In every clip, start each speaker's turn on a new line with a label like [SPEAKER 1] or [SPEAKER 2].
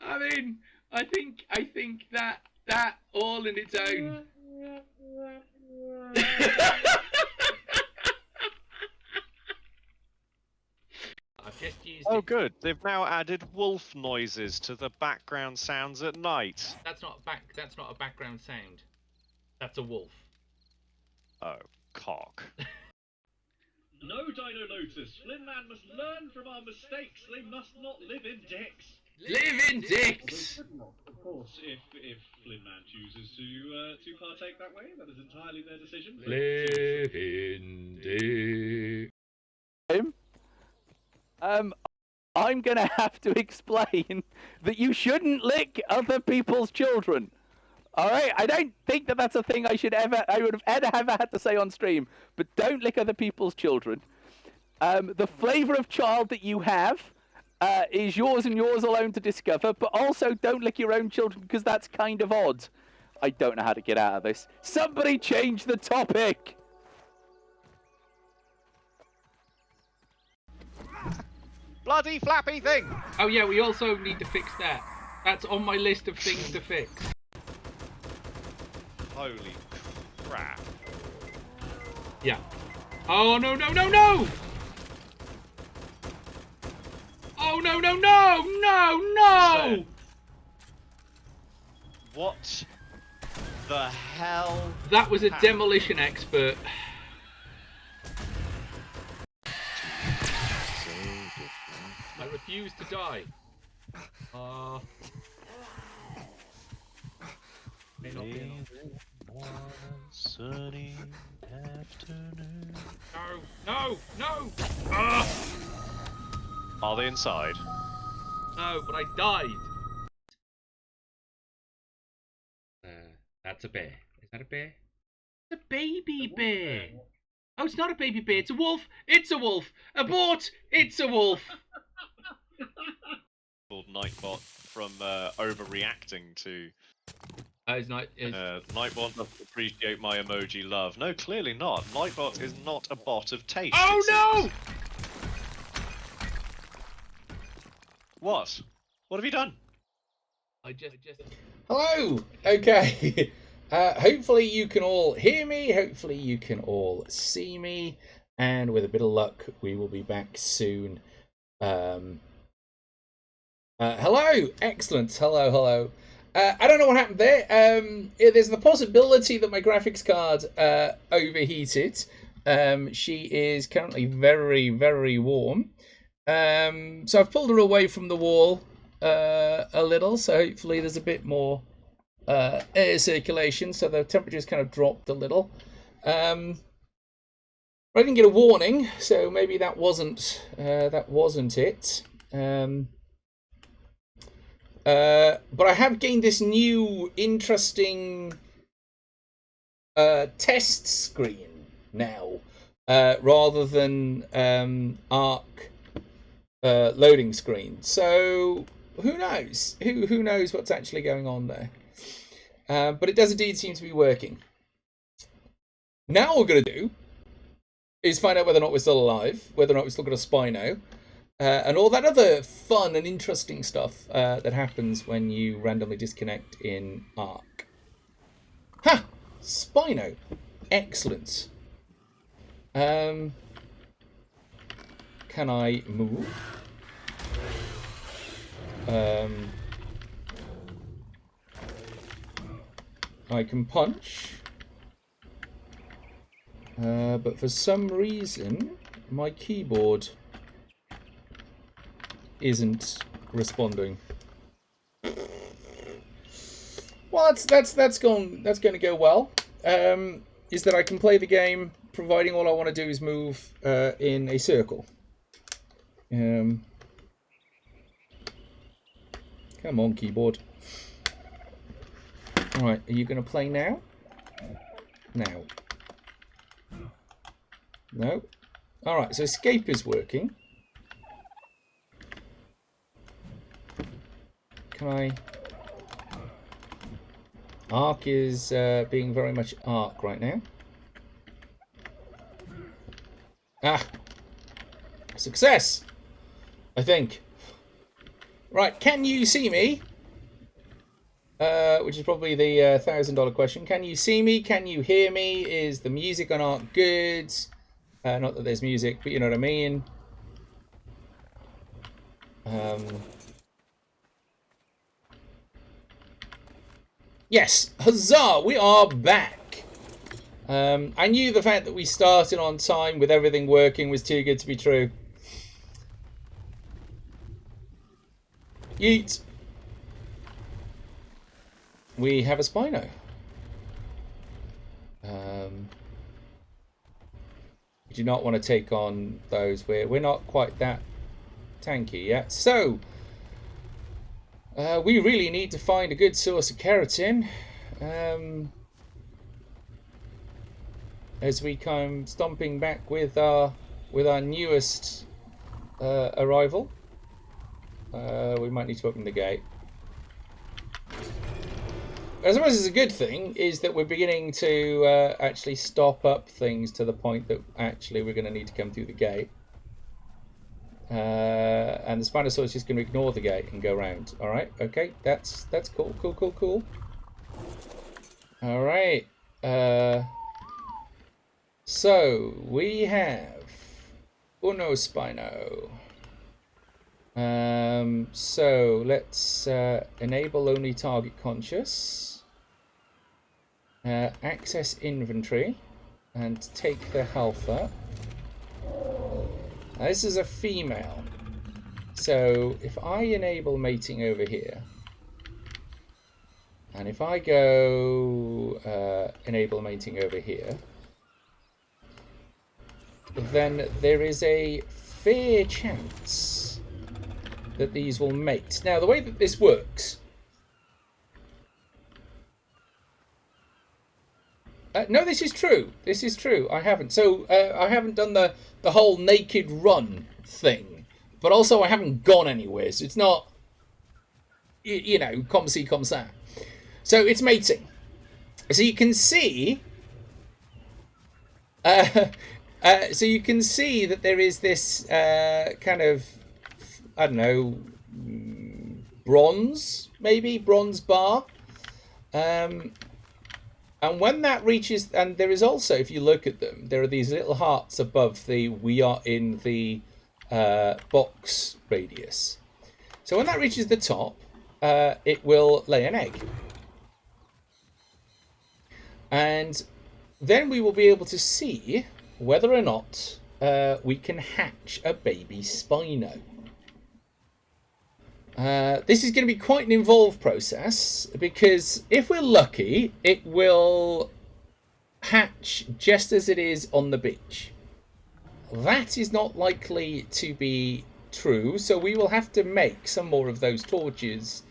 [SPEAKER 1] I mean, I think that all in its own. I've just used
[SPEAKER 2] Oh,
[SPEAKER 1] it.
[SPEAKER 2] good. They've now added wolf noises to the background sounds at night.
[SPEAKER 1] That's not a background sound. That's a wolf.
[SPEAKER 2] Oh, cock.
[SPEAKER 3] No, Dino Lotus. Flynnman must learn from our mistakes. They must not live in dicks.
[SPEAKER 1] Live in dicks!
[SPEAKER 3] Of course, if Flynnman chooses to partake that way, that is entirely their decision.
[SPEAKER 1] Live in dicks.
[SPEAKER 4] I'm gonna have to explain that you shouldn't lick other people's children. All right, I don't think that that's a thing I would have ever had to say on stream. But don't lick other people's children. The flavour of child that you have is yours and yours alone to discover. But also, don't lick your own children because that's kind of odd. I don't know how to get out of this. Somebody change the topic.
[SPEAKER 2] Bloody flappy thing!
[SPEAKER 1] Oh yeah, we also need to fix that. That's on my list of things to fix.
[SPEAKER 2] Holy crap.
[SPEAKER 1] Yeah. Oh no no no no! Oh no no no no no!
[SPEAKER 2] What the hell?
[SPEAKER 1] That was a demolition expert. I refuse to die. May not be enough.
[SPEAKER 2] Sunny afternoon.
[SPEAKER 1] No, no, no!
[SPEAKER 2] Are they inside?
[SPEAKER 1] No, but I died. That's a bear. Is that a bear? It's a baby bear. Oh, it's not a baby bear. It's a wolf. It's a wolf. Abort! It's a wolf.
[SPEAKER 2] Called Nightbot from overreacting to. Nightbot doesn't appreciate my emoji love. No, clearly not. Nightbot is not a bot of taste.
[SPEAKER 1] Oh no!
[SPEAKER 2] What? What have you done?
[SPEAKER 1] I just.
[SPEAKER 5] Hello! Okay. Hopefully you can all hear me. Hopefully you can all see me. And with a bit of luck, we will be back soon. Hello! Excellent. Hello, hello. I don't know what happened there. There's the possibility that my graphics card overheated. She is currently very, very warm. So I've pulled her away from the wall a little, so hopefully there's a bit more air circulation, so the temperature's kind of dropped a little. I didn't get a warning, so maybe that wasn't it. But I have gained this new interesting test screen now, rather than ARC loading screen. So who knows? Who knows what's actually going on there? But it does indeed seem to be working. Now what we're going to do is find out whether or not we're still alive, whether or not we've still got a Spino, and all that other fun and interesting stuff that happens when you randomly disconnect in ARC. Ha! Spino. Excellent. Can I move? I can punch. But for some reason, my keyboard isn't responding. Well, that's going to go well. Is that I can play the game, providing all I want to do is move in a circle. Come on, keyboard. All right, are you going to play now? Now. No. All right, so escape is working. Can I? Arc is being very much arc right now. Ah! Success! I think. Right, can you see me? Which is probably the $1,000 question. Can you see me? Can you hear me? Is the music on Ark good? Not that there's music, but you know what I mean. Yes, huzzah! We are back. I knew the fact that we started on time with everything working was too good to be true. Yeet. We have a Spino. We do not want to take on those. We're not quite that tanky yet. So we really need to find a good source of keratin. As we come stomping back with our newest arrival. We might need to open the gate. I suppose it's a good thing is that we're beginning to actually stop up things to the point that actually we're going to need to come through the gate. And the Spinosaurus is just going to ignore the gate and go around. All right, okay, that's cool, cool. All right. So we have Uno Spino. So let's enable only target conscious. Access inventory and take the health up. Now, this is a female, so if I enable mating over here, and if I go enable mating over here, then there is a fair chance that these will mate. Now, the way that this works. No, this is true. This is true. I haven't. So I haven't done the whole naked run thing, but also I haven't gone anywhere. So it's not, you know, comme ci comme ça. So it's mating. So you can see. So you can see that there is this kind of, I don't know, bronze bar. And when that reaches, and there is also, if you look at them, there are these little hearts above the "we are in the box" radius. So when that reaches the top, it will lay an egg. And then we will be able to see whether or not we can hatch a baby Spino. This is going to be quite an involved process, because if we're lucky, it will hatch just as it is on the beach. That is not likely to be true, so we will have to make some more of those torches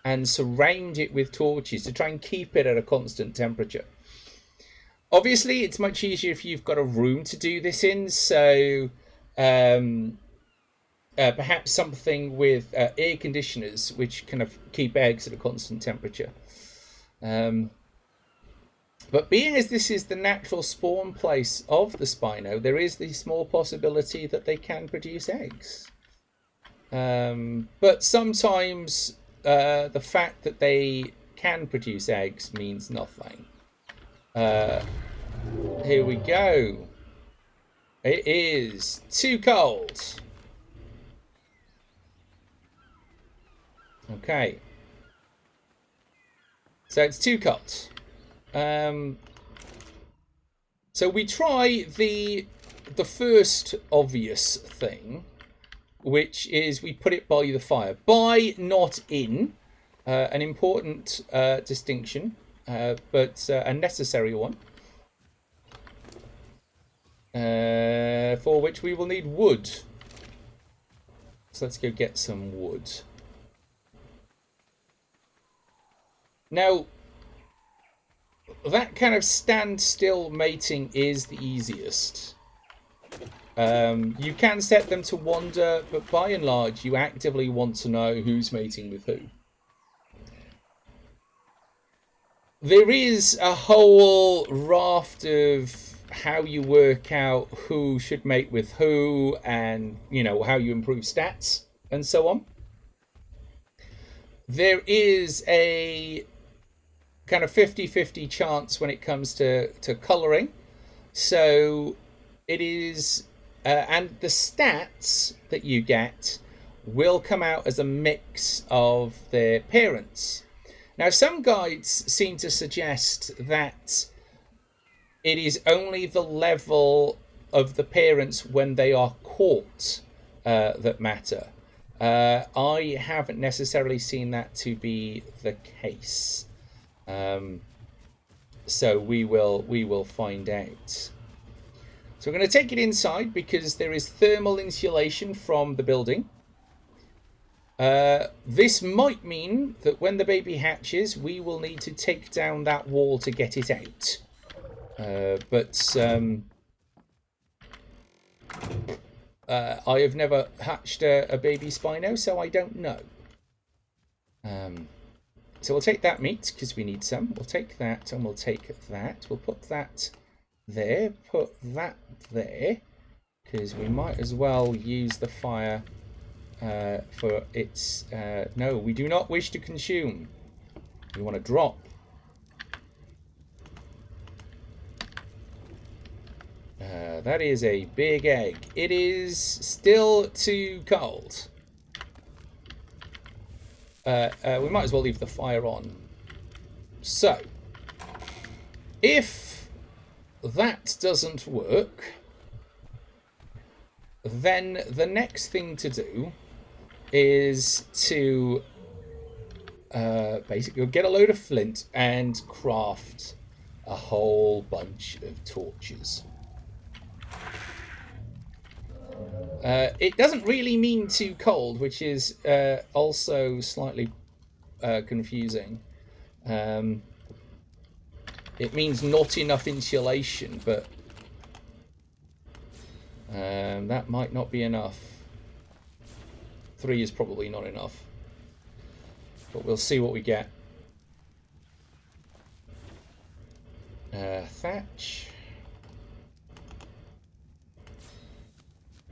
[SPEAKER 5] and surround it with torches to try and keep it at a constant temperature. Obviously, it's much easier if you've got a room to do this in, so perhaps something with air conditioners, which kind of keep eggs at a constant temperature. But being as this is the natural spawn place of the Spino, there is the small possibility that they can produce eggs. But sometimes the fact that they can produce eggs means nothing. Here we go. It is too cold. Okay. So it's too cold. So we try the first obvious thing, which is we put it by the fire. By, not in. An important distinction, but a necessary one. For which we will need wood. So let's go get some wood. Now, that kind of standstill mating is the easiest. You can set them to wander, but by and large, you actively want to know who's mating with who. There is a whole raft of how you work out who should mate with who, and, you know, how you improve stats. and so on. There is a kind of 50-50 chance when it comes to colouring. So it is, and the stats that you get will come out as a mix of their parents. Now, some guides seem to suggest that it is only the level of the parents when they are caught that matter. I haven't necessarily seen that to be the case. So we will find out. So we're going to take it inside because there is thermal insulation from the building. This might mean that when the baby hatches, we will need to take down that wall to get it out. But I have never hatched a baby Spino, so I don't know. So we'll take that meat because we need some. We'll take that and we'll take that. We'll put that there. Put that there because we might as well use the fire for its... no, we do not wish to consume. We want to drop. That is a big egg. It is still too cold. We might as well leave the fire on. So, if that doesn't work, then the next thing to do is to basically get a load of flint and craft a whole bunch of torches. It doesn't really mean too cold, which is also slightly confusing. It means not enough insulation, but that might not be enough. 3 is probably not enough, but we'll see what we get. Thatch.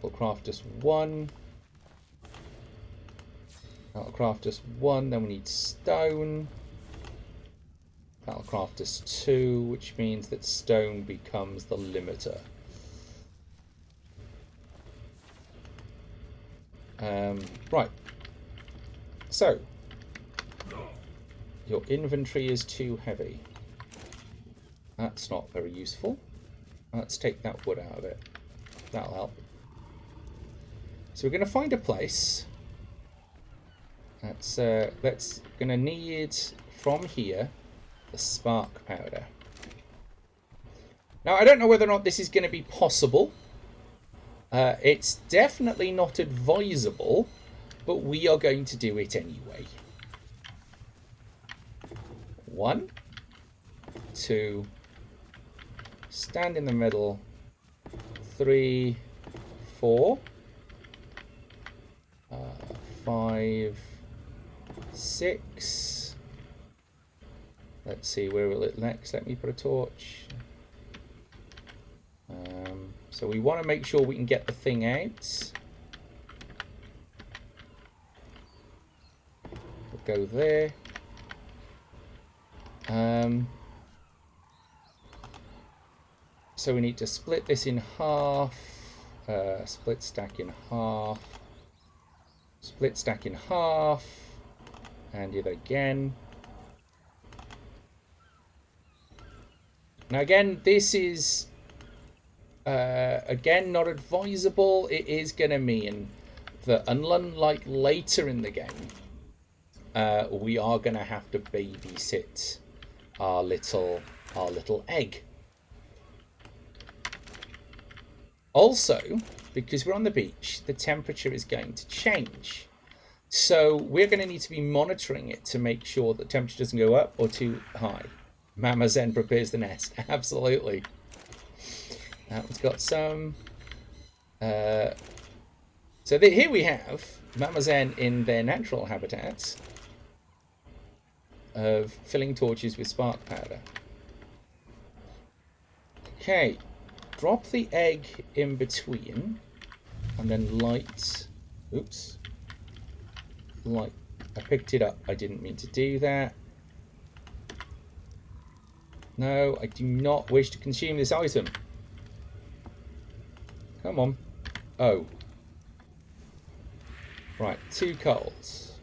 [SPEAKER 5] We'll craft us 1. That'll craft us 1. Then we need stone. That'll craft us 2, which means that stone becomes the limiter. Right. So, your inventory is too heavy. That's not very useful. Let's take that wood out of it. That'll help. So we're going to find a place that's going to need from here the spark powder. Now I don't know whether or not this is going to be possible. It's definitely not advisable, but we are going to do it anyway. 1, 2, stand in the middle, 3, 4. 5, 6. Let's see, where will it next? Let me put a torch. So we want to make sure we can get the thing out. We'll go there. So we need to split this in half. Split stack in half. Split stack in half, and it again. Now again, this is again not advisable. It is going to mean that unlike later in the game, we are going to have to babysit our little egg. Also, because we're on the beach, the temperature is going to change. So we're going to need to be monitoring it to make sure that the temperature doesn't go up or too high. Mama Zen prepares the nest. Absolutely. That one's got some. So here we have Mama Zen in their natural habitat of filling torches with spark powder. Okay. Drop the egg in between and then light. Oops. Like, I picked it up. I didn't mean to do that. No, I do not wish to consume this item. Come on. Oh. Right, 2 coals.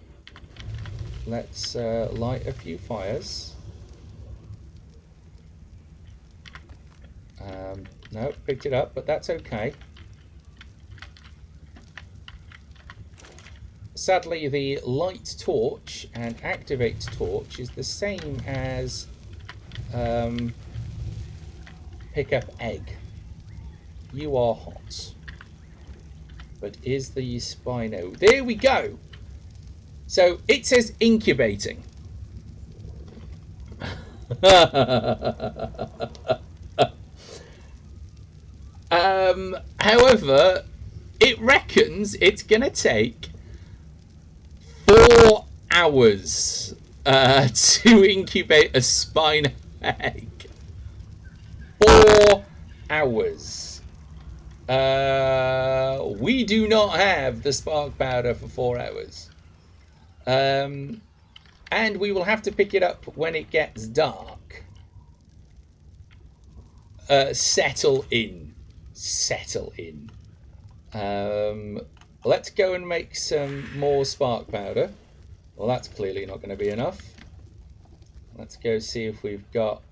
[SPEAKER 5] Let's light a few fires. No, picked it up, but that's okay. Sadly, the light torch and activate torch is the same as pick up egg. You are hot. But is the Spino... There we go! So, it says incubating. However, it reckons it's going to take 4 hours to incubate a Spino egg. 4 hours. We do not have the spark powder for 4 hours. And we will have to pick it up when it gets dark. Settle in. Settle in. Let's go and make some more spark powder. Well, that's clearly not going to be enough. Let's go see if we've got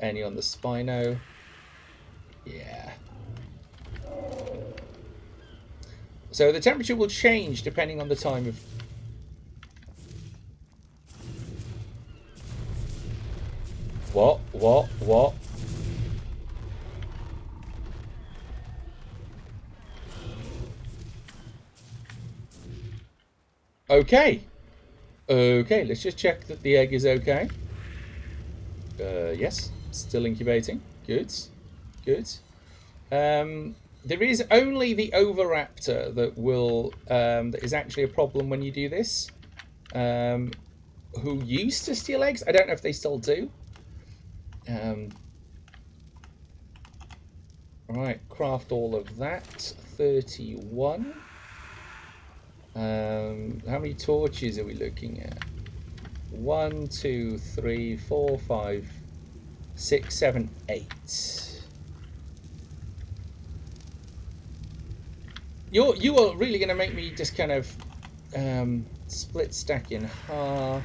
[SPEAKER 5] any on the Spino. Yeah. So the temperature will change depending on the time of... What? Okay. Okay, let's just check that the egg is okay. Yes, still incubating. Good. Good. There is only the Oviraptor that will that is actually a problem when you do this. Who used to steal eggs? I don't know if they still do. Right, craft all of that. 31. How many torches are we looking at? 1, 2, 3, 4, 5, 6, 7, 8. You are really going to make me just kind of split stack in half,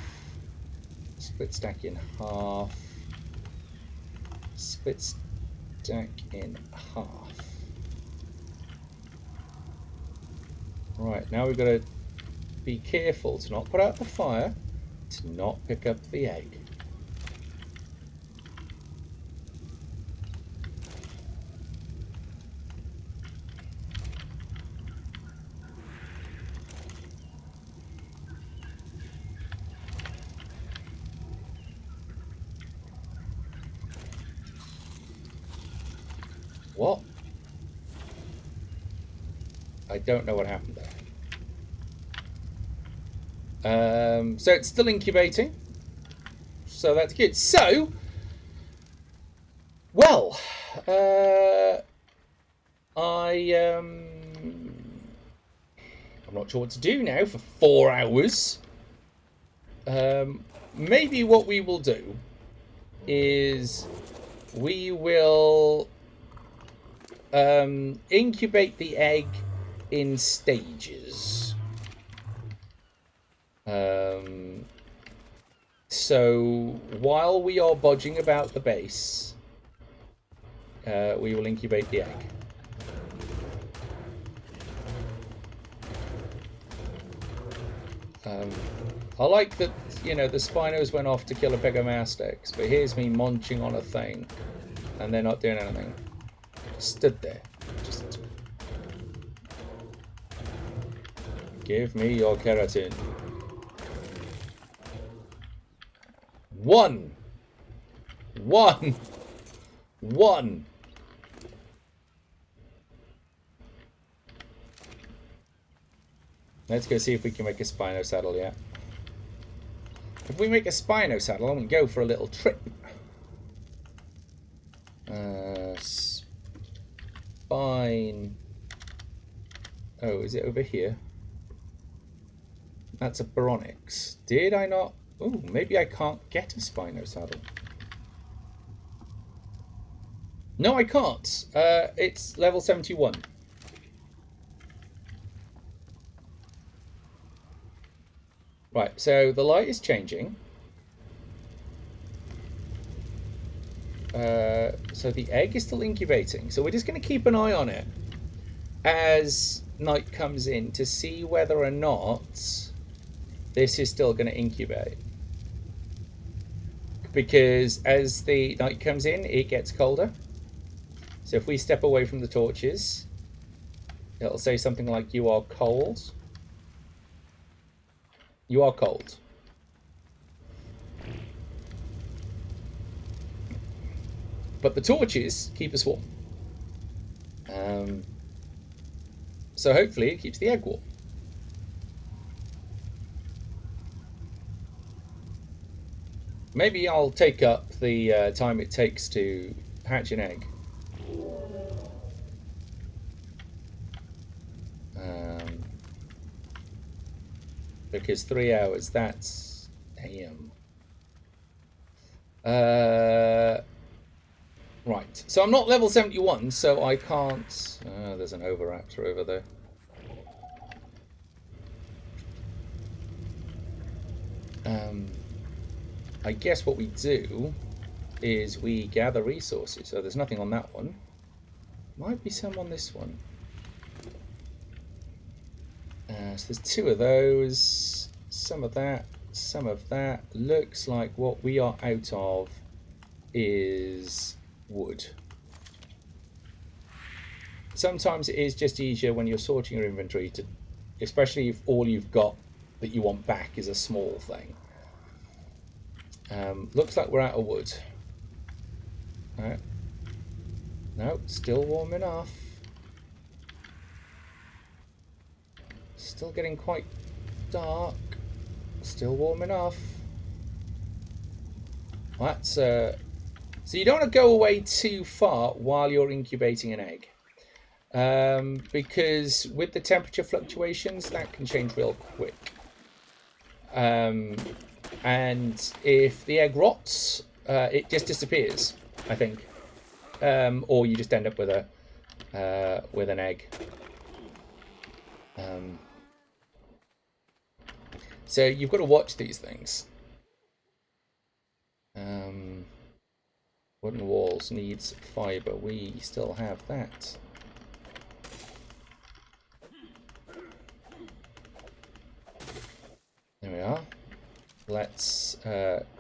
[SPEAKER 5] split stack in half, split stack in half. Right, now we've got to be careful to not put out the fire, to not pick up the egg. What? I don't know what happened there. So it's still incubating. So that's good. So, well, I'm not sure what to do now for 4 hours. Maybe what we will do is we will incubate the egg in stages. So while we are bodging about the base, we will incubate the egg. I like that, you know, the Spinos went off to kill a Pegomastax, but here's me munching on a thing, and they're not doing anything. Stood there. Just give me your keratin. 1. Let's go see if we can make a Spino saddle yet. If we make a Spino saddle, I'm going to go for a little trip. Spine. Oh, is it over here? That's a Bronix. Did I not? Oh, maybe I can't get a Spino saddle. No, I can't. It's level 71. Right, so the light is changing. So the egg is still incubating. So we're just going to keep an eye on it as night comes in to see whether or not this is still going to incubate. Because as the night comes in, it gets colder. So if we step away from the torches, it'll say something like, "You are cold." You are cold. But the torches keep us warm. So hopefully it keeps the egg warm. Maybe I'll take up the time it takes to hatch an egg. Because 3 hours, that's AM. Right, so I'm not level 71, so I can't... there's an Oviraptor over there. I guess what we do is we gather resources. So there's nothing on that one. Might be some on this one. So there's 2 of those. Some of that. Some of that. Looks like what we are out of is wood. Sometimes it is just easier when you're sorting your inventory to, especially if all you've got that you want back is a small thing. Looks like we're out of wood. Alright. No, still warm enough. Still getting quite dark. Still warm enough. That's so you don't want to go away too far while you're incubating an egg. Because with the temperature fluctuations, that can change real quick. And if the egg rots, it just disappears, I think. Or you just end up with an egg. So you've got to watch these things. Wooden walls needs fibre. We still have that. There we are. Let's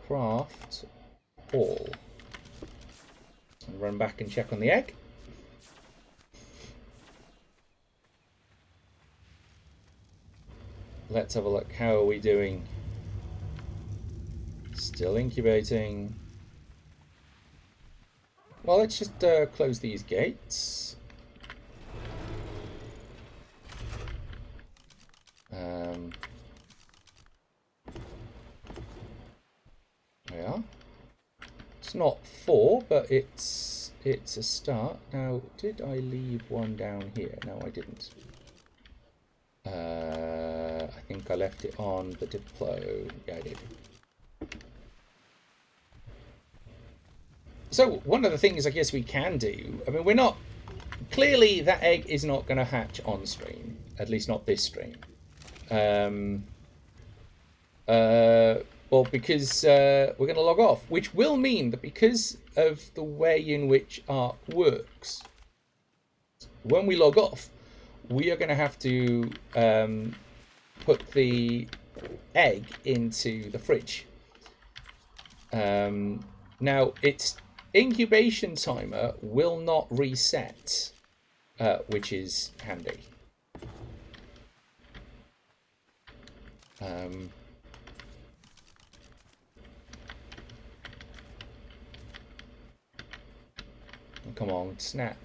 [SPEAKER 5] craft all. And run back and check on the egg. Let's have a look. How are we doing? Still incubating. Well, let's just close these gates. There we are. It's not 4, but it's a start. Now, did I leave one down here? No, I didn't. I think I left it on the Diplo. Yeah, I did. So, one of the things I guess we can do, I mean, we're not... Clearly, that egg is not going to hatch on stream. At least not this stream. Well, because we're going to log off. Which will mean that because of the way in which Ark works, when we log off, we are going to have to put the egg into the fridge. Now, its incubation timer will not reset, which is handy. Come on, snap.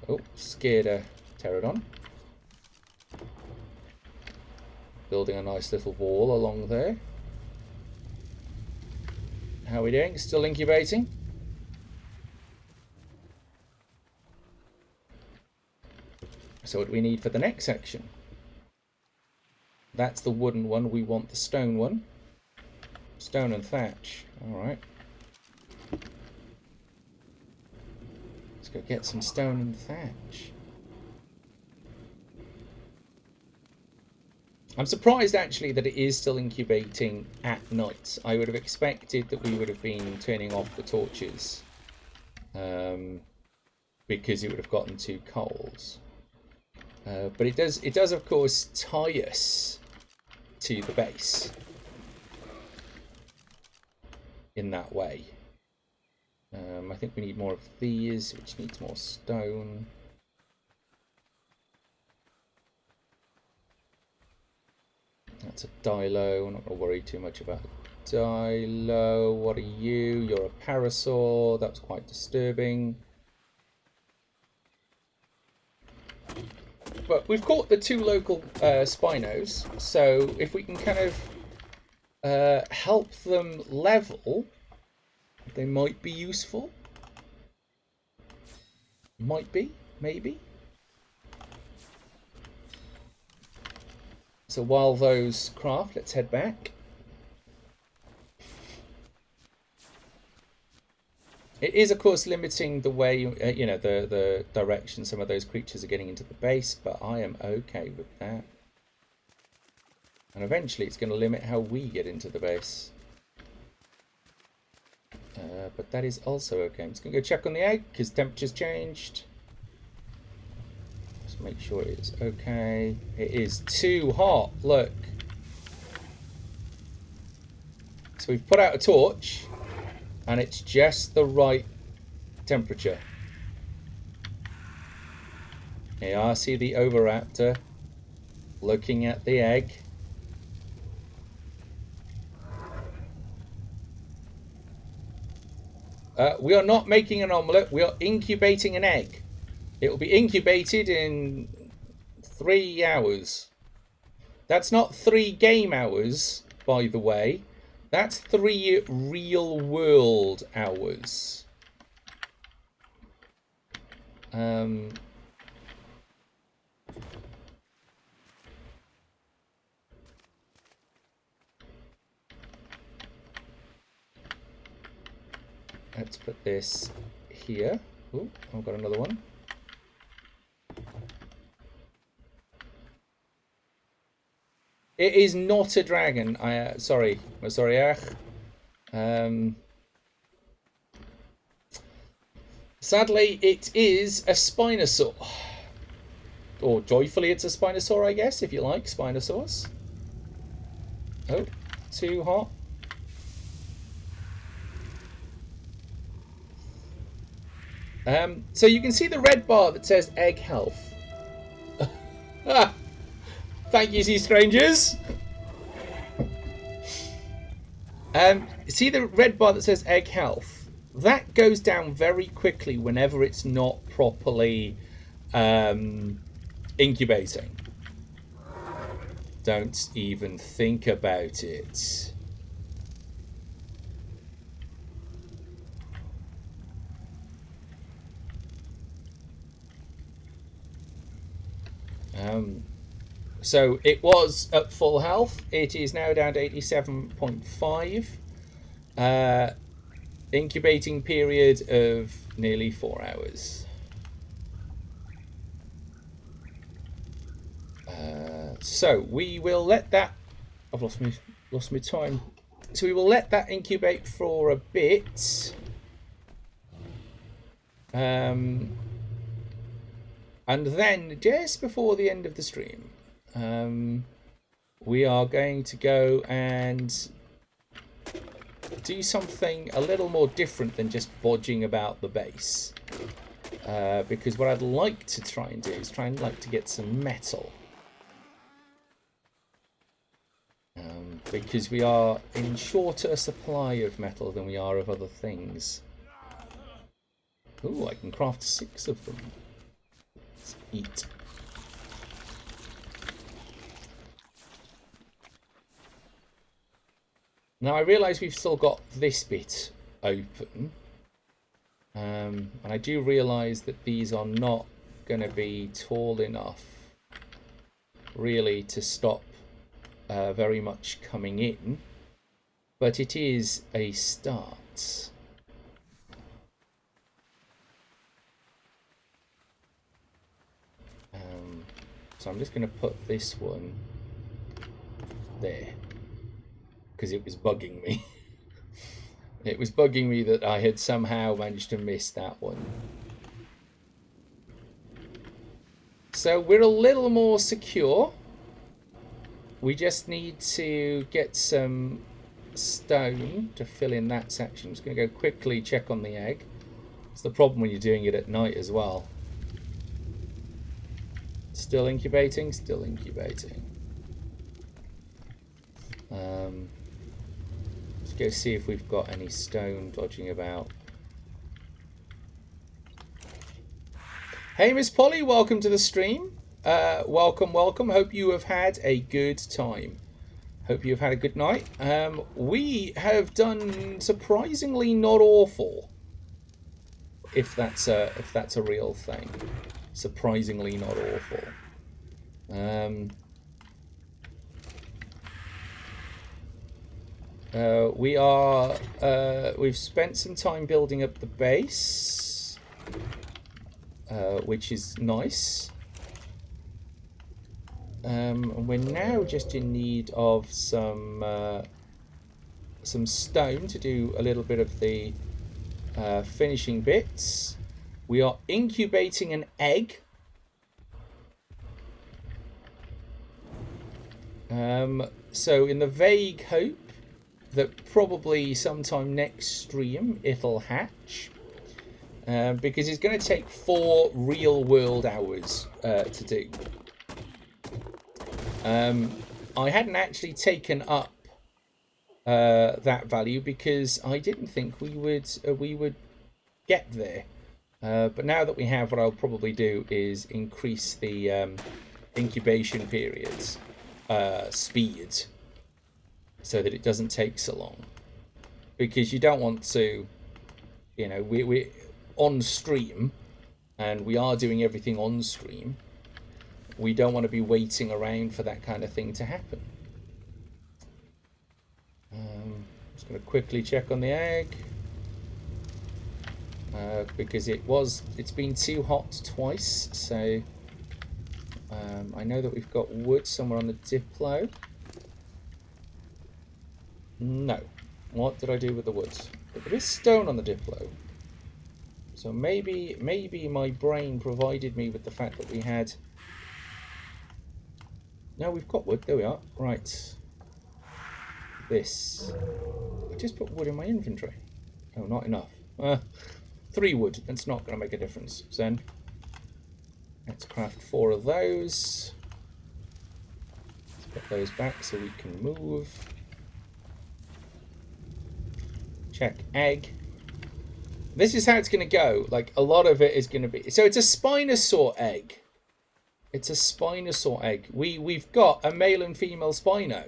[SPEAKER 5] Oh, scared a pterodon. Building a nice little wall along there. How are we doing? Still incubating? So what do we need for the next section? That's the wooden one. We want the stone one. Stone and thatch. Alright. Let's go get some stone and thatch. I'm surprised actually that it is still incubating at night. I would have expected that we would have been turning off the torches because it would have gotten too cold. But it does of course tie us to the base in that way. I think we need more of these, which needs more stone. That's a dilo. I'm not going to worry too much about a dilo. What are you? You're a parasaur. That's quite disturbing. But we've caught the two local Spinos, so if we can kind of help them level, they might be useful. Might be, maybe. So while those craft, let's head back. It is, of course, limiting the way, you know, the direction some of those creatures are getting into the base, but I am okay with that. And eventually it's going to limit how we get into the base. But that is also okay. I'm just going to go check on the egg, because temperature's changed. Just make sure it's okay. It is too hot, look. So we've put out a torch, and it's just the right temperature. Here I see the Oviraptor looking at the egg. We are not making an omelette, we are incubating an egg. It will be incubated in 3 hours. That's not 3 game hours, by the way. That's 3 real world hours. Let's put this here. Oh, I've got another one. It is not a dragon. Sorry, sadly, it is a Spinosaur. Or joyfully, it's a Spinosaur, I guess, if you like Spinosaurs. Oh, too hot. So you can see the red bar that says egg health. Thank you, sea strangers. See the red bar that says egg health? That goes down very quickly whenever it's not properly incubating. Don't even think about it. So it was at full health. It is now down to 87.5. Incubating period of nearly 4 hours. So we will let that. I've lost my time. So we will let that incubate for a bit. And then just before the end of the stream, we are going to go and do something a little more different than just bodging about the base. Because what I'd like to try and do is to get some metal. Because we are in shorter supply of metal than we are of other things. Ooh, I can craft 6 of them. Let's eat. Now I realise we've still got this bit open. And I do realise that these are not going to be tall enough really to stop very much coming in, but it is a start. So I'm just going to put this one there because it was bugging me. It was bugging me that I had somehow managed to miss that one. So we're a little more secure. We just need to get some stone to fill in that section. I'm just going to go quickly check on the egg. It's the problem when you're doing it at night as well. Still incubating, still incubating. Let's go see if we've got any stone dodging about. Hey Miss Polly, welcome to the stream. Welcome, welcome. Hope you have had a good time. Hope you have had a good night. We have done surprisingly not awful. If that's a real thing. Surprisingly not awful. We've spent some time building up the base, which is nice. And we're now just in need of some stone to do a little bit of the finishing bits. We are incubating an egg. So in the vague hope that probably sometime next stream it'll hatch, because it's going to take 4 real world hours to do. I hadn't actually taken up that value because I didn't think we would get there. But now that we have, what I'll probably do is increase the incubation periods speed so that it doesn't take so long, because you don't want to, you know, we're on stream and we are doing everything on stream. We don't want to be waiting around for that kind of thing to happen. Just going to quickly check on the egg. Because it's been too hot twice, so I know that we've got wood somewhere on the Diplo. No. What did I do with the wood? But there is stone on the Diplo. So maybe my brain provided me with the fact that we had... No, we've got wood. There we are. Right. This. I just put wood in my inventory. Oh, not enough. 3 wood. That's not going to make a difference. Then let's craft 4 of those. Let's put those back so we can move. Check egg. This is how it's going to go. Like, a lot of it is going to be... So it's a Spinosaur egg. It's a Spinosaur egg. We've got a male and female Spino,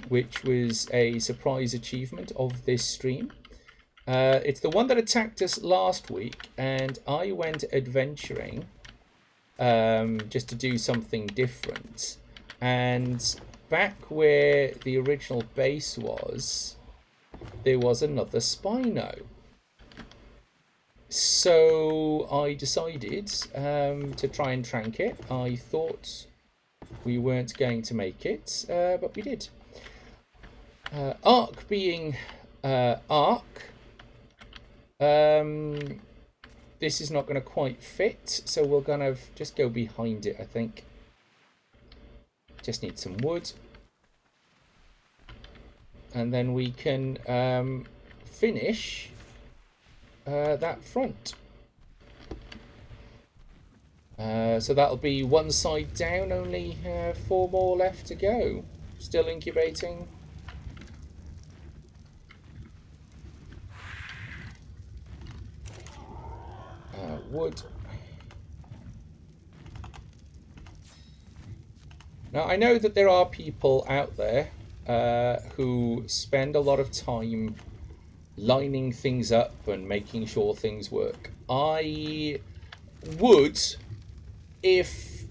[SPEAKER 5] which was a surprise achievement of this stream. It's the one that attacked us last week, and I went adventuring just to do something different. And back where the original base was, there was another Spino. So I decided to try and trank it. I thought we weren't going to make it, but we did. Ark being Ark, this is not going to quite fit, so we're going to just go behind it, I think. Just need some wood. And then we can finish that front. So that'll be one side down, only 4 more left to go. Still incubating. Wood. Now I know that there are people out there who spend a lot of time lining things up and making sure things work. I would if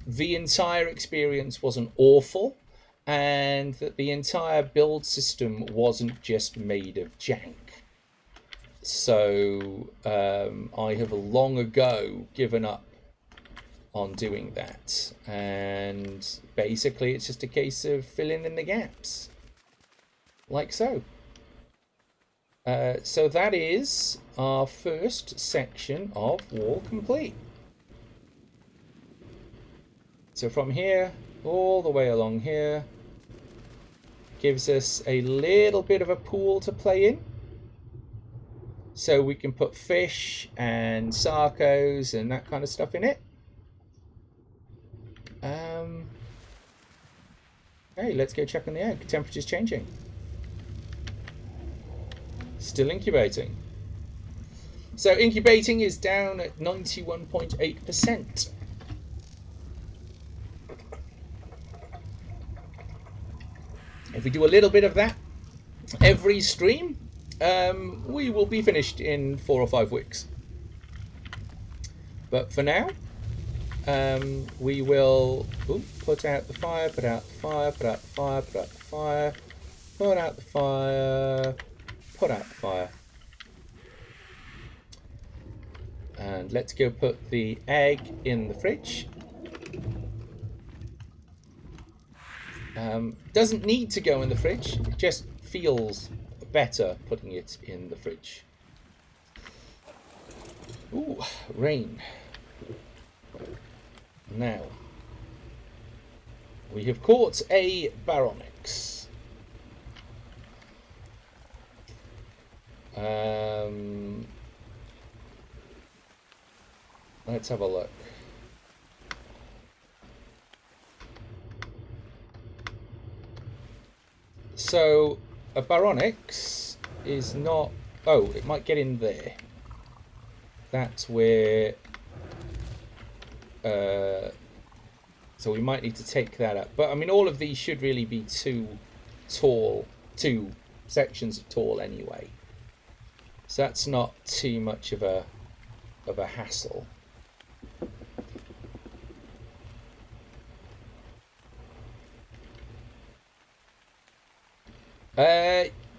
[SPEAKER 5] the entire experience wasn't awful and that the entire build system wasn't just made of jank. So I have long ago given up on doing that, and basically it's just a case of filling in the gaps, like so. So that is our first section of wall complete. So from here all the way along here gives us a little bit of a pool to play in. So we can put fish and sarcos and that kind of stuff in it. Hey, let's go check on the egg. Temperature's changing. Still incubating. So incubating is down at 91.8%. If we do a little bit of that every stream, we will be finished in 4 or 5 weeks. But for now, we will put out the fire, put out the fire, put out the fire, put out the fire, put out the fire, put out the fire. And let's go put the egg in the fridge. Doesn't need to go in the fridge, it just feels better putting it in the fridge. Ooh, rain. Now, we have caught a Baronix. Let's have a look. So a Baronix is not... Oh, it might get in there. That's where... so we might need to take that up. But I mean, all of these should really be two sections of tall anyway. So that's not too much of a hassle.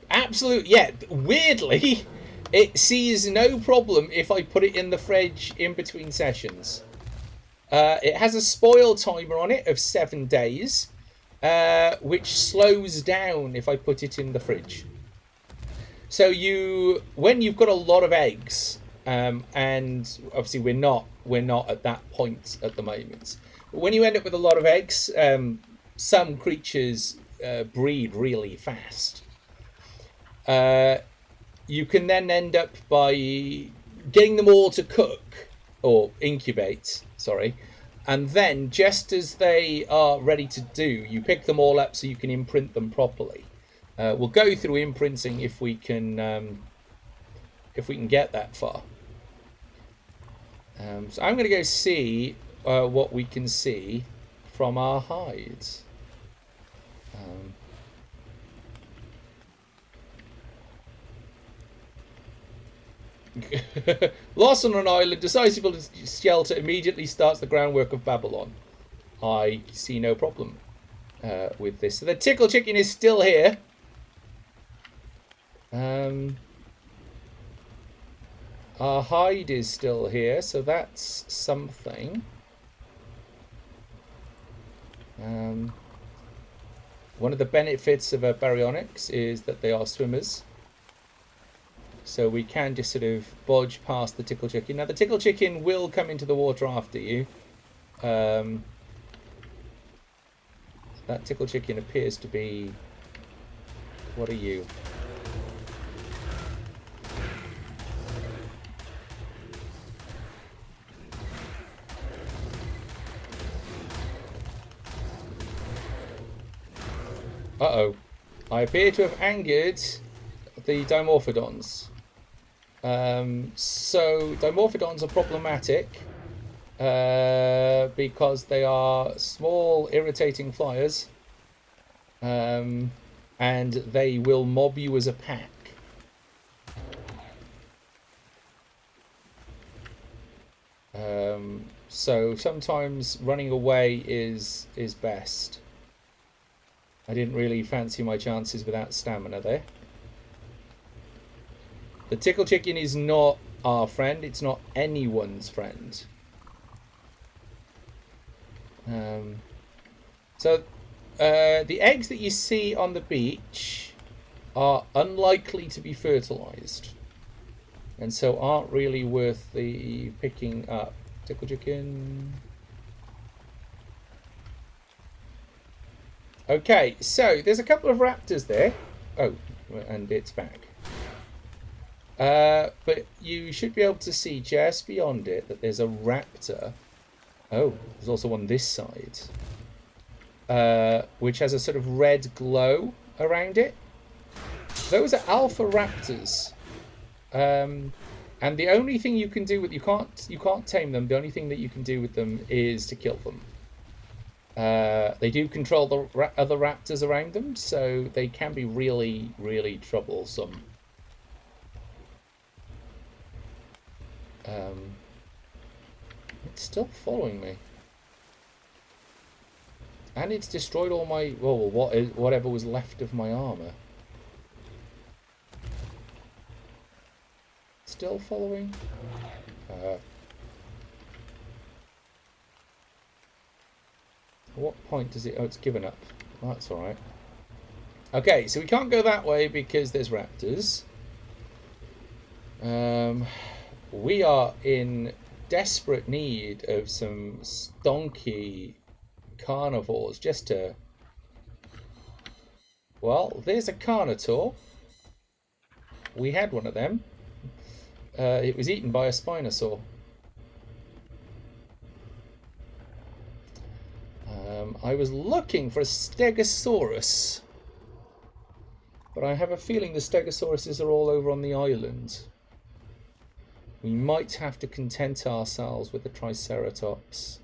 [SPEAKER 5] Absolute, yeah. Weirdly, it sees no problem if I put it in the fridge in between sessions. It has a spoil timer on it of 7 days, which slows down if I put it in the fridge. So when you've got a lot of eggs, and obviously we're not at that point at the moment. But when you end up with a lot of eggs, some creatures breed really fast. You can then end up by getting them all to cook or incubate, sorry, and then just as they are ready to do, you pick them all up so you can imprint them properly. We'll go through imprinting if we can get that far. So I'm going to go see what we can see from our hides. Lost on an island, decisive shelter immediately starts the groundwork of Babylon. I see no problem with this. So the tickle chicken is still here. Our hide is still here, so that's something. One of the benefits of a baryonyx is that they are swimmers. So we can just sort of bodge past the tickle chicken. Now the tickle chicken will come into the water after you. That tickle chicken appears to be... What are you? Uh-oh. I appear to have angered the Dimorphodons. So Dimorphodons are problematic because they are small, irritating flyers, and they will mob you as a pack. So sometimes running away is best. I didn't really fancy my chances without stamina there. The tickle chicken is not our friend. It's not anyone's friend. So the eggs that you see on the beach are unlikely to be fertilized, and so aren't really worth the picking up. Tickle chicken. Okay, so there's a couple of raptors there. Oh, and it's back. But you should be able to see just beyond it that there's a raptor. Oh, there's also one this side. Which has a sort of red glow around it. Those are alpha raptors. And the only thing you can do with you can't tame them. The only thing that you can do with them is to kill them. They do control the other raptors around them, so they can be really, really troublesome. It's still following me, and it's destroyed all my whatever was left of my armor. Still following. At what point does it... Oh, it's given up. That's alright. Okay, so we can't go that way because there's raptors. We are in desperate need of some stonky carnivores just to... Well, there's a carnotaur. We had one of them. It was eaten by a spinosaur. I was looking for a stegosaurus, but I have a feeling the stegosauruses are all over on the island. We might have to content ourselves with the triceratops.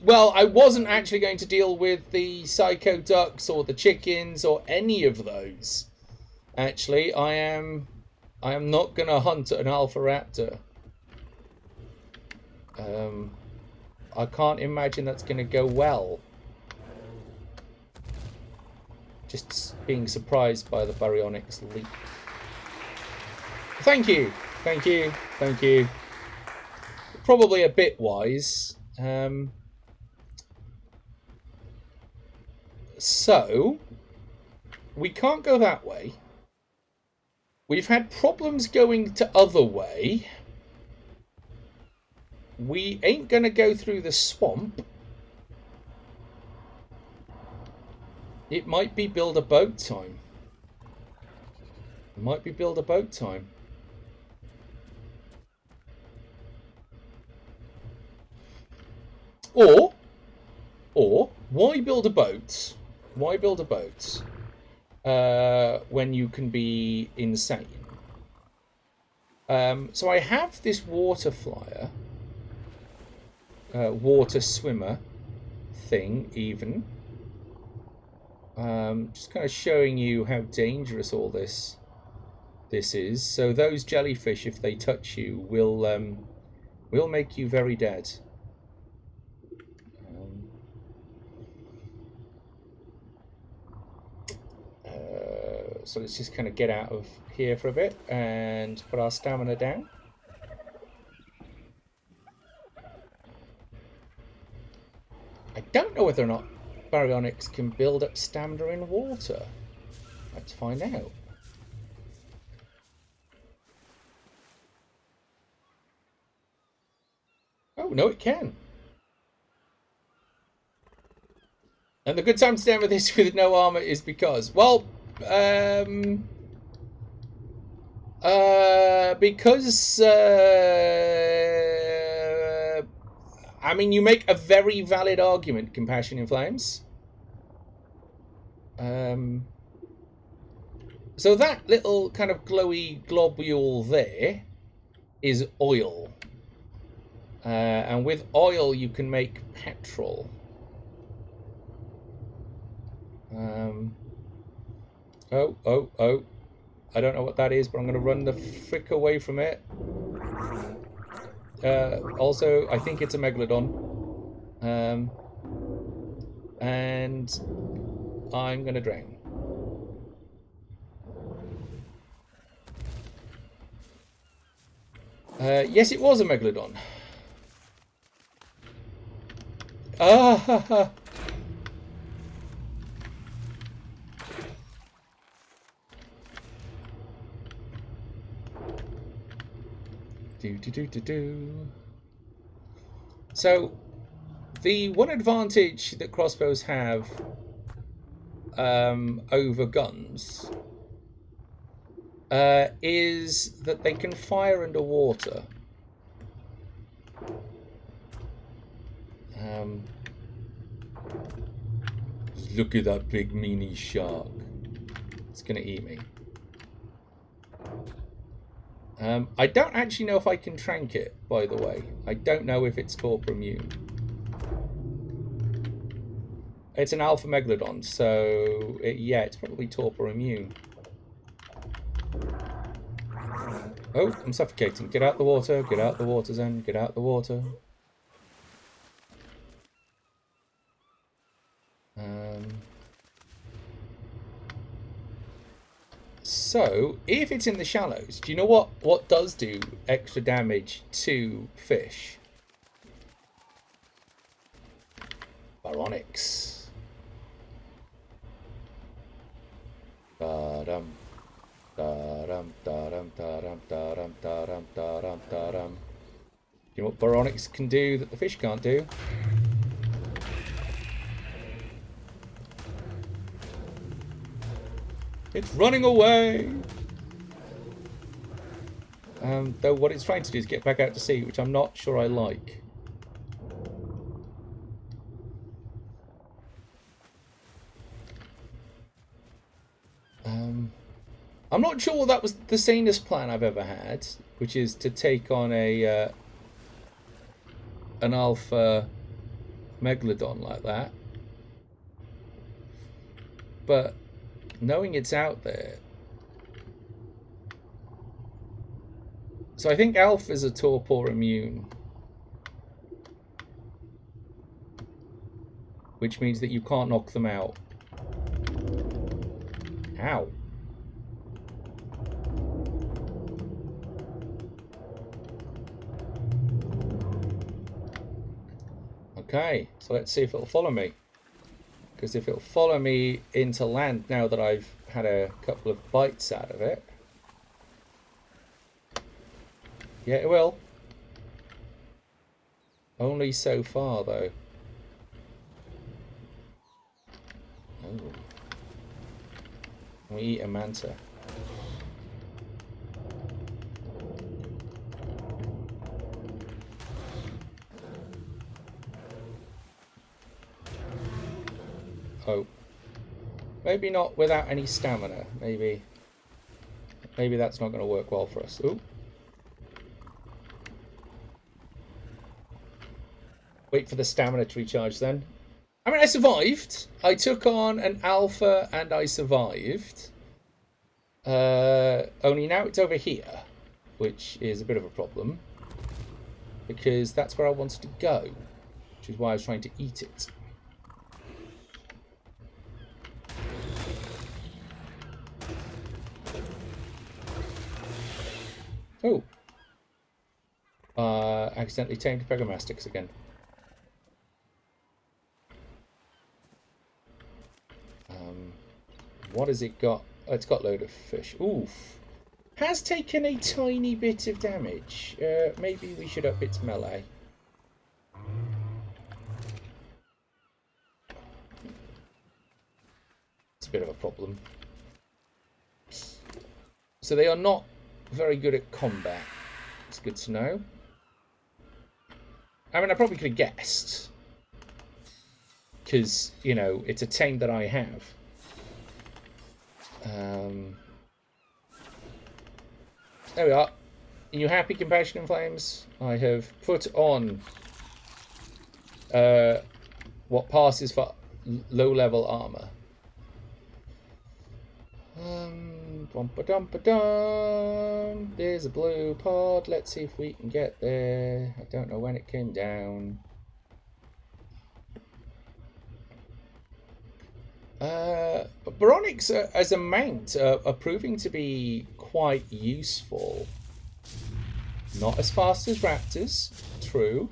[SPEAKER 5] Well, I wasn't actually going to deal with the psycho ducks or the chickens or any of those. Actually, I am not going to hunt an alpha raptor. I can't imagine that's going to go well. Just being surprised by the baryonyx leap. Thank you, thank you, thank you. Probably a bit wise. So, we can't go that way. We've had problems going the other way. We ain't gonna go through the swamp. It might be build a boat time. It might be build a boat time. Or why build a boat? Why build a boat when you can be insane? So I have this water flyer, water swimmer thing even. Just kind of showing you how dangerous all this is. So those jellyfish, if they touch you, will make you very dead. So let's just kind of get out of here for a bit and put our stamina down. I don't know whether or not baryonyx can build up stamina in water. Let's find out. Oh, no, it can. And the good time to stand with this with no armor is because, well, because I mean, you make a very valid argument, Compassion in Flames. So that little kind of glowy globule there is oil. And with oil you can make petrol. Oh, oh, oh. I don't know what that is, but I'm going to run the frick away from it. Also, I think it's a megalodon. And I'm going to drown. Yes, it was a megalodon. Ah, ha, ha. Do. So, the one advantage that crossbows have over guns is that they can fire underwater. Look at that big meanie shark. It's gonna eat me. I don't actually know if I can trank it, by the way. I don't know if it's torpor immune. It's an alpha megalodon, so yeah, it's probably torpor immune. Oh, I'm suffocating. Get out the water, get out the water, Zen, get out the water. So, if it's in the shallows, do you know what does do extra damage to fish? Baronics. Da-dum, da-dum, da-dum, da-dum, da-dum, da-dum, da-dum, da-dum. Do you know what baronics can do that the fish can't do? It's running away! Though what it's trying to do is get back out to sea, which I'm not sure I like. I'm not sure that was the sanest plan I've ever had, which is to take on an alpha megalodon like that. But knowing it's out there, so I think alphas are torpor immune, which means that you can't knock them out. Ow. Okay, so let's see if it'll follow me. Because if it'll follow me into land now that I've had a couple of bites out of it. Yeah, it will. Only so far, though. Oh. We eat a manta. Oh. Maybe not without any stamina. Maybe that's not going to work well for us. Ooh. Wait for the stamina to recharge then. I mean, I survived. I took on an alpha and I survived. Only now it's over here, which is a bit of a problem. Because that's where I wanted to go. Which is why I was trying to eat it. Oh. Accidentally tamed Pegomastix again. What has it got? Oh, it's got a load of fish. Oof. Has taken a tiny bit of damage. Maybe we should up its melee. It's a bit of a problem. So they are not very good at combat. It's good to know. I mean, I probably could have guessed. Because, you know, it's a tame that I have. There we are. Are you happy, Compassion and Flames? I have put on what passes for low-level armor. Bum-ba-dum-ba-dum. There's a blue pod. Let's see if we can get there. I don't know when it came down. Baronics as a mount are proving to be quite useful. Not as fast as raptors, true.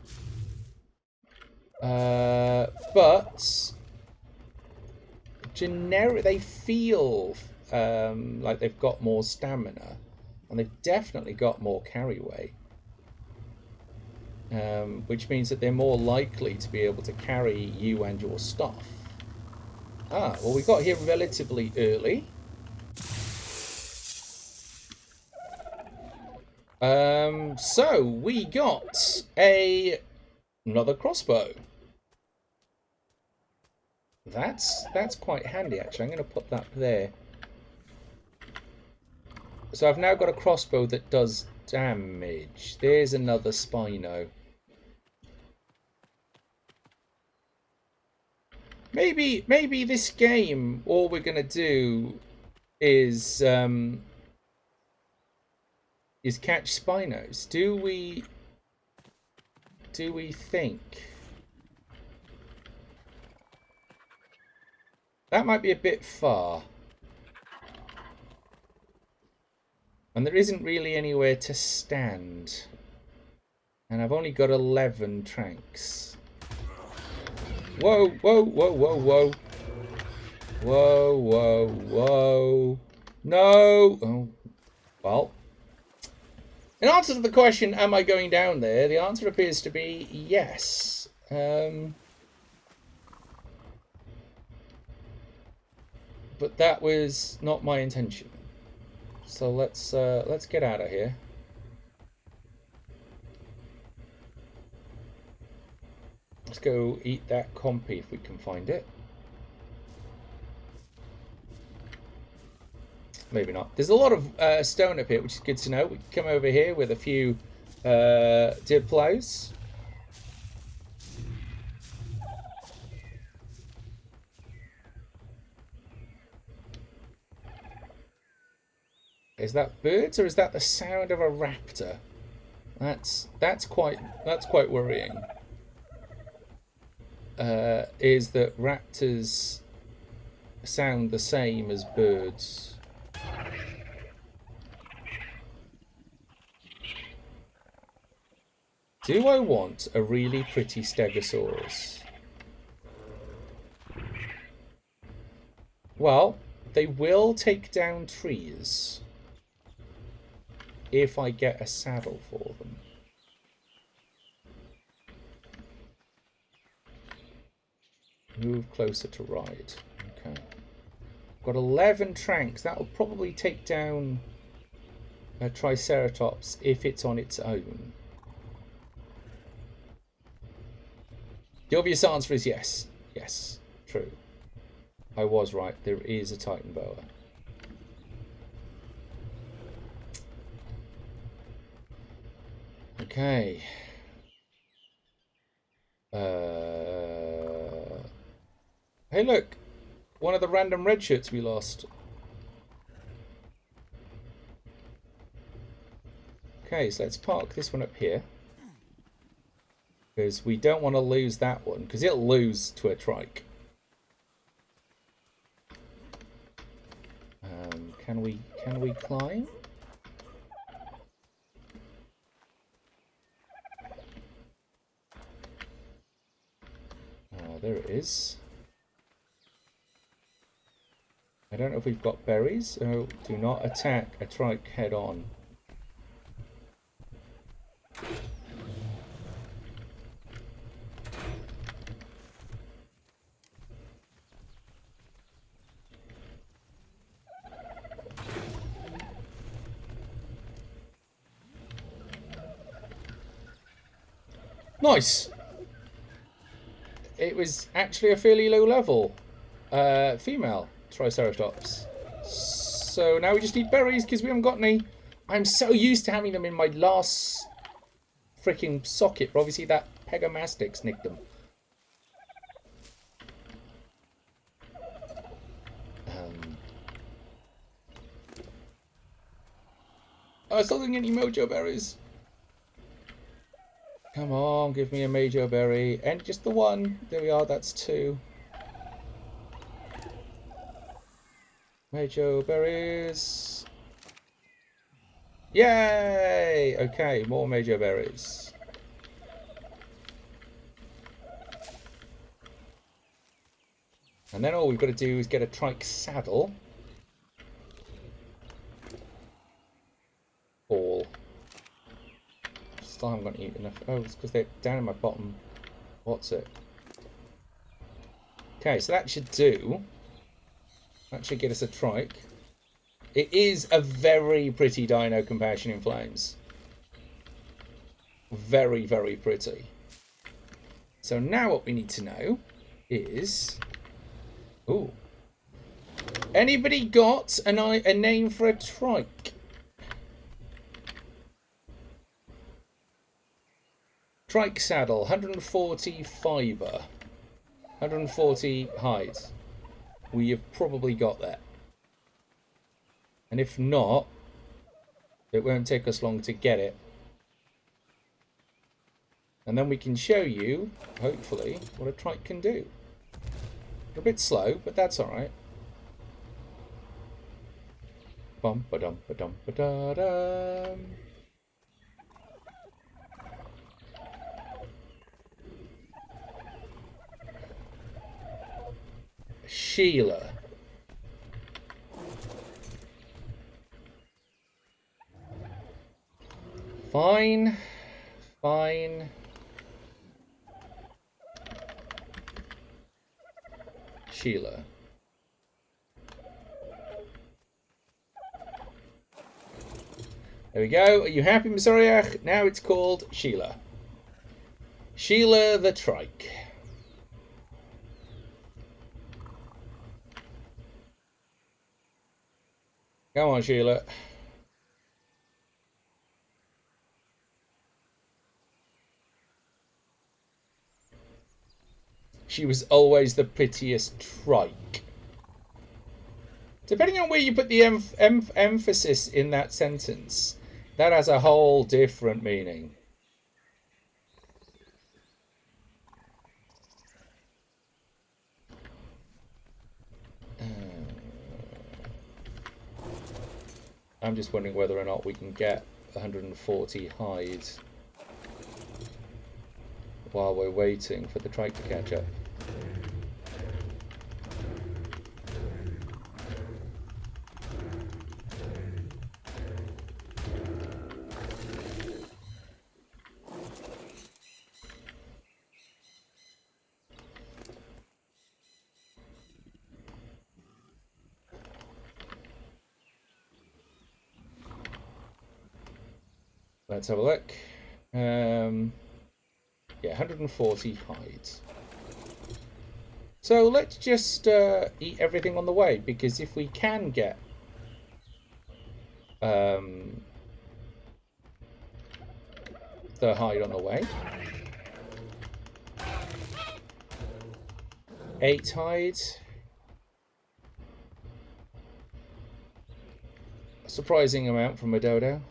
[SPEAKER 5] But generic, they feel like they've got more stamina, and they've definitely got more carry weight, which means that they're more likely to be able to carry you and your stuff. Ah, well, we got here relatively early. So we got another crossbow. That's quite handy, actually. I'm going to put that there. So I've now got a crossbow that does damage. There's another Spino. Maybe this game, all we're going to do is catch Spinos. Do we think? That might be a bit far. And there isn't really anywhere to stand. And I've only got 11 tranks. Whoa, whoa, whoa, whoa, whoa. Whoa, whoa, whoa. No! Oh, well. In answer to the question, am I going down there? The answer appears to be yes. But that was not my intention. So let's get out of here. Let's go eat that compy if we can find it. Maybe not. There's a lot of stone up here, which is good to know. We can come over here with a few diplos. Is that birds or is that the sound of a raptor? That's quite worrying. Is that raptors sound the same as birds? Do I want a really pretty Stegosaurus? Well, they will take down trees if I get a saddle for them. Move closer to ride. Okay. Got 11 tranks. That will probably take down a Triceratops if it's on its own. The obvious answer is yes. Yes, true. I was right. There is a Titan boa. Okay. Hey, look. One of the random red shirts we lost. Okay, so let's park this one up here. Because we don't want to lose that one, because it'll lose to a trike. Can we climb? There it is. I don't know if we've got berries. Oh, do not attack a trike head on. Nice. It was actually a fairly low level female Triceratops. So now we just need berries because we haven't got any. I'm so used to having them in my last freaking socket, but obviously that Pegamastix nicked them. I still didn't get any mojo berries. Come on, give me a mojo berry. And just the one. There we are, that's 2. Mojo berries. Yay! Okay, more mojo berries. And then all we've got to do is get a trike saddle. All. Still haven't got to eat enough. Oh, it's because they're down in my bottom. What's it? Okay, so that should do. That should get us a trike. It is a very pretty dino Compassion in Flames. Very, very pretty. So now what we need to know is... Ooh. Anybody got a name for a trike? Trike saddle, 140 fibre, 140 hide. We have probably got that. And if not, it won't take us long to get it. And then we can show you, hopefully, what a trike can do. We're a bit slow, but that's alright. Bum ba dum ba dum ba da dum. Sheila. Fine. Fine. Sheila. There we go. Are you happy, Misoriach? Now it's called Sheila. Sheila the Trike. Come on, Sheila. She was always the prettiest trike. Depending on where you put the emphasis in that sentence, that has a whole different meaning. I'm just wondering whether or not we can get 140 hide while we're waiting for the trike to catch up. Let's have a look. Yeah, 140 hides. So let's just eat everything on the way, because if we can get the hide on the way. 8 hides. A surprising amount from a dodo.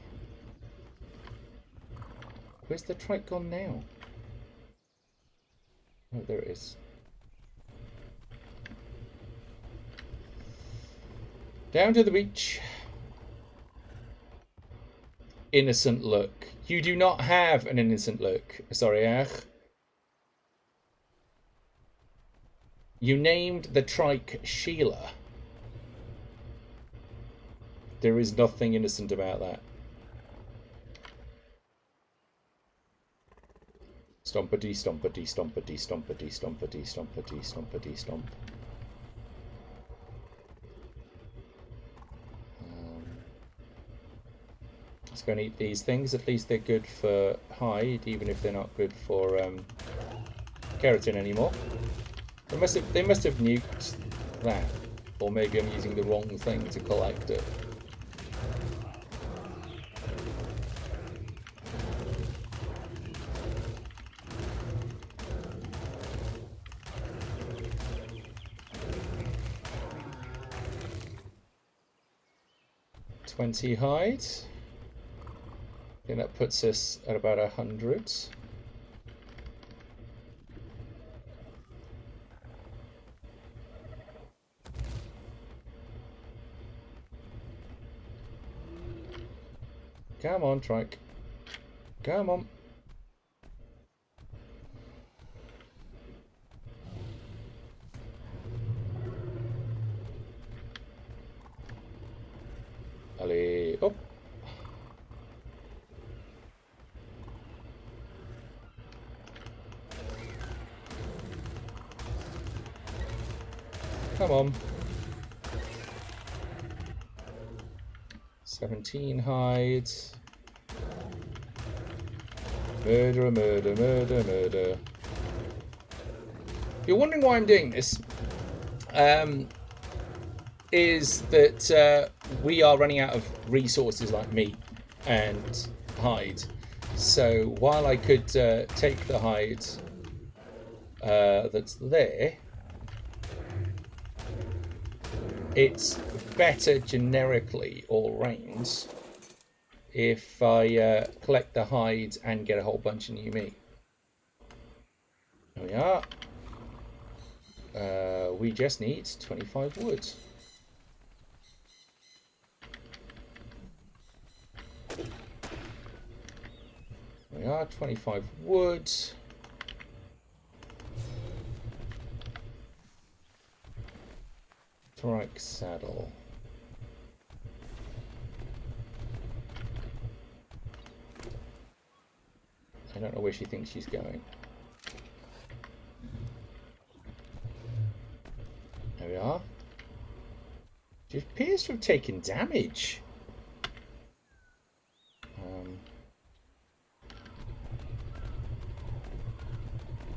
[SPEAKER 5] Where's the trike gone now? Oh, there it is. Down to the beach. Innocent look. You do not have an innocent look. Sorry, Ach. You named the trike Sheila. There is nothing innocent about that. Stompity, stompity, stompity, stompity, stompity, stompity, stompity, stomp. Let's go and eat these things. At least they're good for hide, even if they're not good for keratin anymore. They must have nuked that, or maybe I'm using the wrong thing to collect it. $20 hide. I think that puts us at about 100. Come on, trike. Come on. Allez, up. Come on. 17 hides. Murder, murder, murder, murder. If you're wondering why I'm doing this, is that we are running out of resources like meat and hide. So while I could take the hide that's there, it's better generically all round if I collect the hide and get a whole bunch of new meat. There we are. We just need 25 wood. There we are, 25 wood. Trike saddle. I don't know where she thinks she's going. There we are. She appears to have taken damage.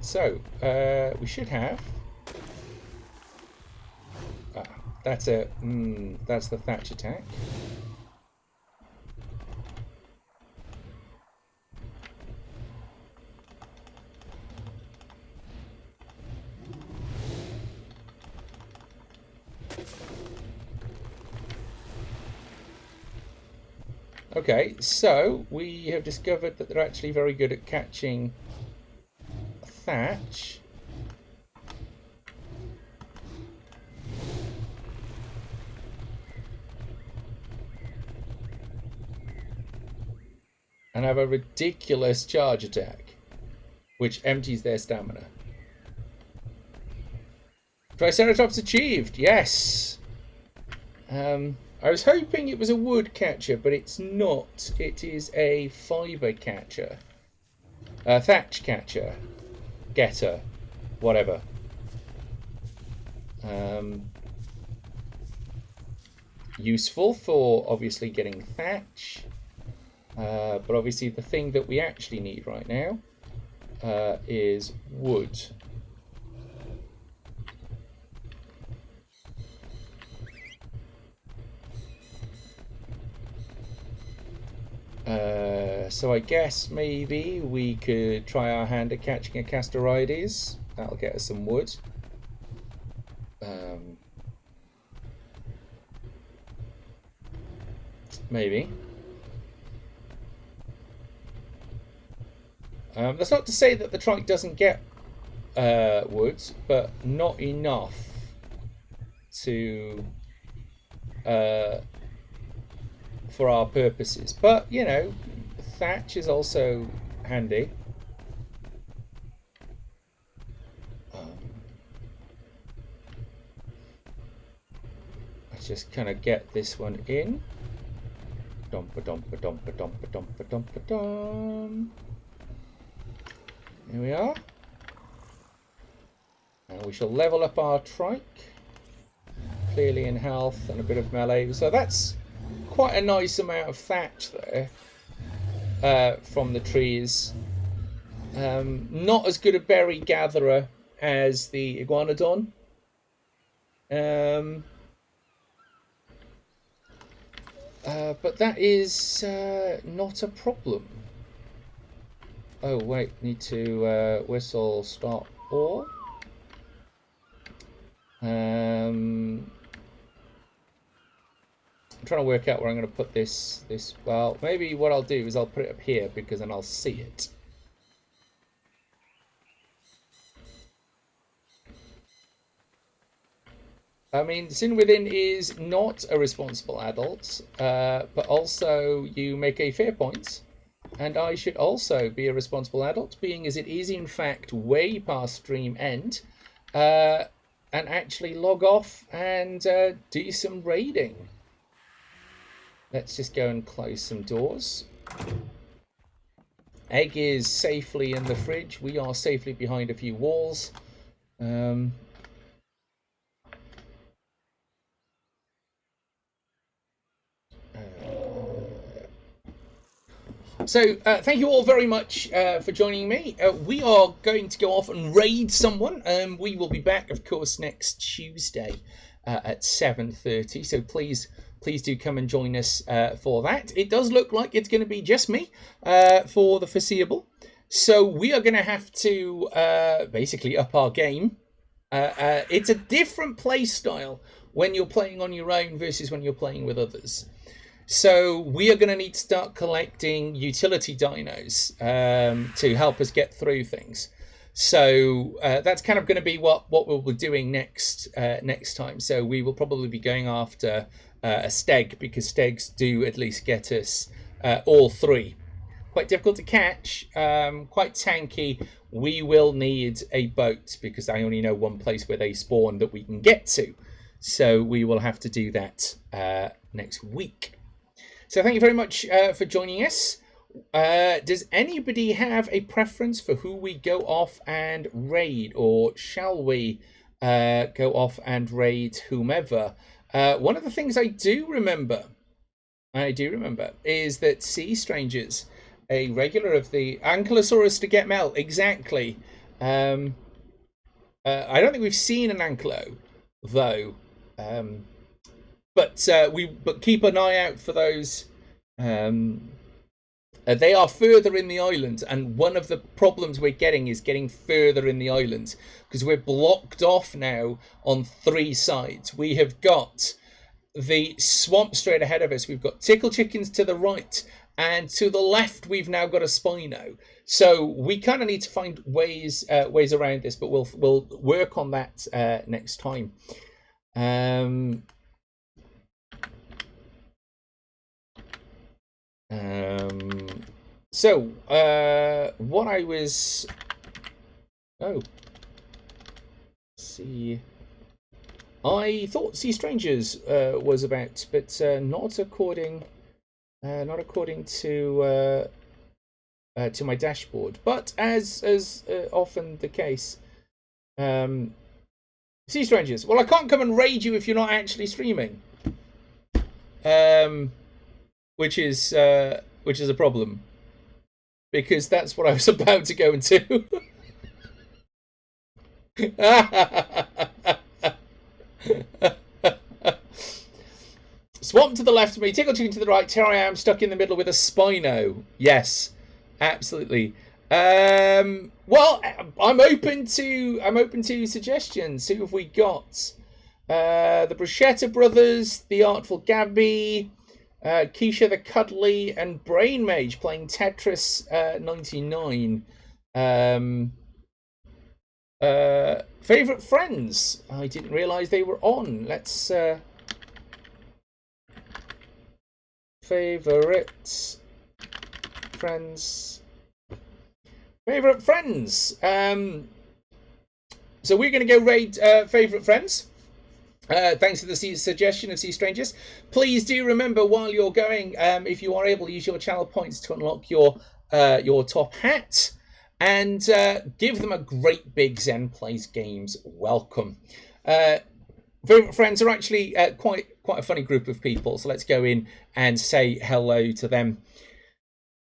[SPEAKER 5] So, we should have... that's a... that's the thatch attack. Okay, so we have discovered that they're actually very good at catching thatch. And have a ridiculous charge attack, which empties their stamina. Triceratops achieved, yes! I was hoping it was a wood catcher, but it's not. It is a fibre catcher. Thatch catcher. Getter. Whatever. Useful for, obviously, getting thatch. But obviously the thing that we actually need right now is wood. So I guess maybe we could try our hand at catching a Castorides. That'll get us some wood. Maybe. That's not to say that the trike doesn't get wood, but not enough to for our purposes. But you know, thatch is also handy. Let's just kind of get this one in. Dumpa dumpa dumpa dumpa dumpa dumpa dum. Here we are. And we shall level up our trike. Clearly in health and a bit of melee. So that's quite a nice amount of thatch there from the trees. Not as good a berry gatherer as the iguanodon. But that is not a problem. Oh wait, need to whistle stop all. trying to work out where I'm going to put this. Well, maybe what I'll do is I'll put it up here because then I'll see it. I mean, Sin Within is not a responsible adult, but also you make a fair point. And I should also be a responsible adult, being as it is in fact way past stream end, and actually log off and do some raiding. Let's just go and close some doors. Egg is safely in the fridge. We are safely behind a few walls. So, thank you all very much for joining me. We are going to go off and raid someone. We will be back, of course, next Tuesday at 7:30. So please do come and join us for that. It does look like it's going to be just me for the foreseeable. So we are going to have to basically up our game. It's a different play style when you're playing on your own versus when you're playing with others. So we are going to need to start collecting utility dinos to help us get through things. So that's kind of going to be what we'll be doing next time. So we will probably be going after a steg, because stegs do at least get us all three. Quite difficult to catch, quite tanky. We will need a boat because I only know one place where they spawn that we can get to. So we will have to do that next week. So thank you very much for joining us. Does anybody have a preference for who we go off and raid, or shall we go off and raid whomever? One of the things I do remember is that Sea Strangers, a regular of the Ankylosaurus to get Mel, exactly. I don't think we've seen an Ankylo though. But keep an eye out for those. They are further in the island, and one of the problems we're getting is getting further in the island because we're blocked off now on 3 sides. We have got the swamp straight ahead of us. We've got tickle chickens to the right, and to the left we've now got a Spino. So we kind of need to find ways around this, but we'll work on that next time. What I was... Oh. See... I thought Sea Strangers was about, but not according to my dashboard. But as often the case, Sea Strangers. Well, I can't come and raid you if you're not actually streaming. Which is a problem, because that's what I was about to go into. Swamp to the left of me, tickle chicken to the right. Here I am, stuck in the middle with a Spino. Yes, absolutely. Well, I'm open to suggestions. Who have we got? The Bruschetta brothers, the Artful Gabby, Keisha the Cuddly, and Brain Mage playing Tetris 99. Favorite friends. I didn't realise they were on. Let's favourite friends. Favourite friends. So we're going to go raid favourite friends. Thanks for the suggestion of Sea Strangers. Please do remember, while you're going, if you are able, use your channel points to unlock your top hat, and give them a great big Zen Plays Games welcome. Favourite friends are actually quite a funny group of people, so let's go in and say hello to them.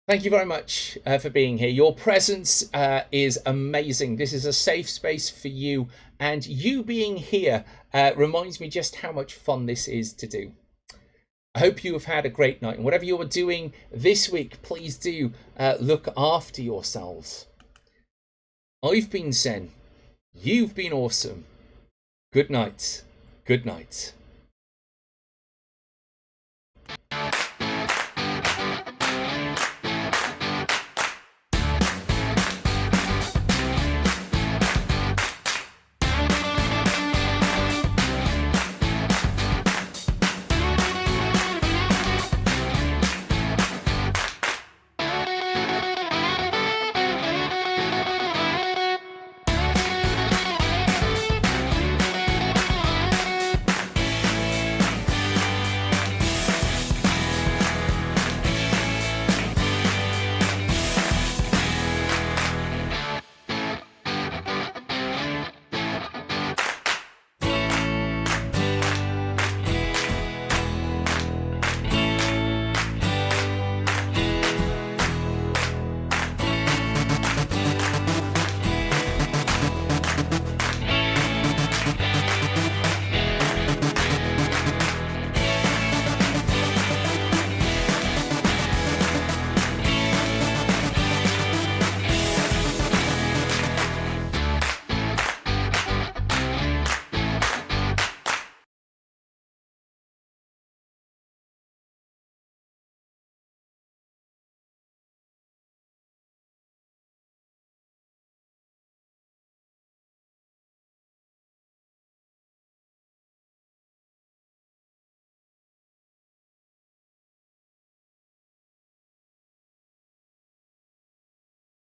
[SPEAKER 5] Thank you very much for being here. Your presence is amazing. This is a safe space for you, and you being here reminds me just how much fun this is to do. I hope you have had a great night, and whatever you are doing this week, please do look after yourselves. I've been Zen. You've been awesome. Good night. Good night.